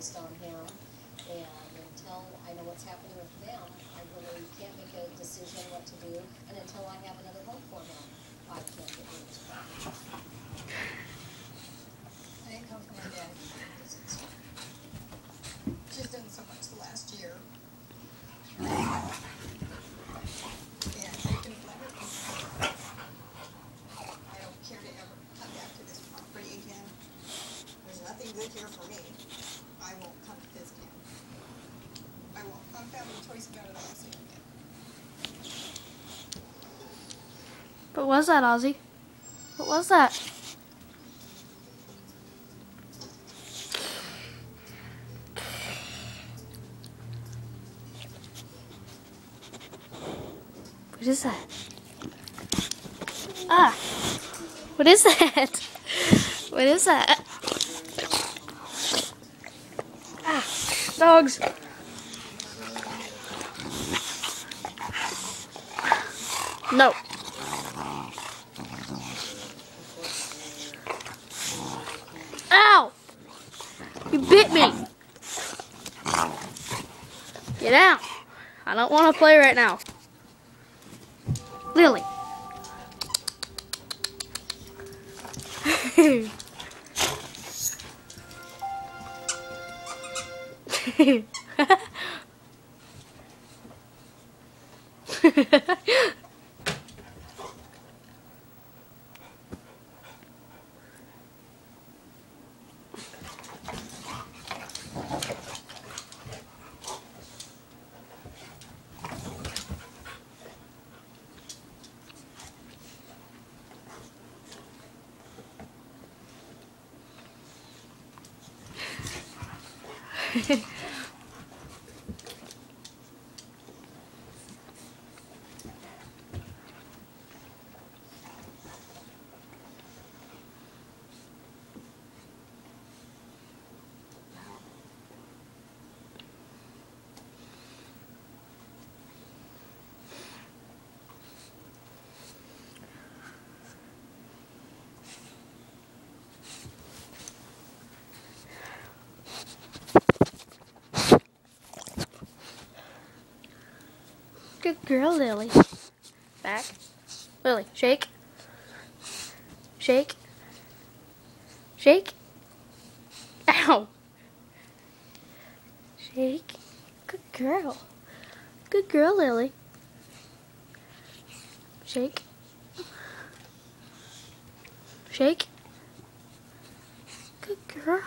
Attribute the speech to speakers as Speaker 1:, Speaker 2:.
Speaker 1: focused on him. And until I know what's happening with them, I really can't make a decision what to do. And until I have another home for him, I can't get rid of his problem.
Speaker 2: I didn't come from my dad. She's done so much the last year. And I can let her. I don't care to ever come back to this property again. There's nothing good here for me. I won't come to this camp. I won't. I'm having a choice about it. I won't see it again.
Speaker 3: What was that, Ozzy? What was that? What is that? Ah! What is that? What is that? Ah! Dogs! No! Ow! You bit me! Get out! I don't want to play right now. Lily. Good girl, Lily. Back. Lily, shake. Shake. Shake. Ow. Shake. Good girl. Good girl, Lily. Shake. Shake. Good girl.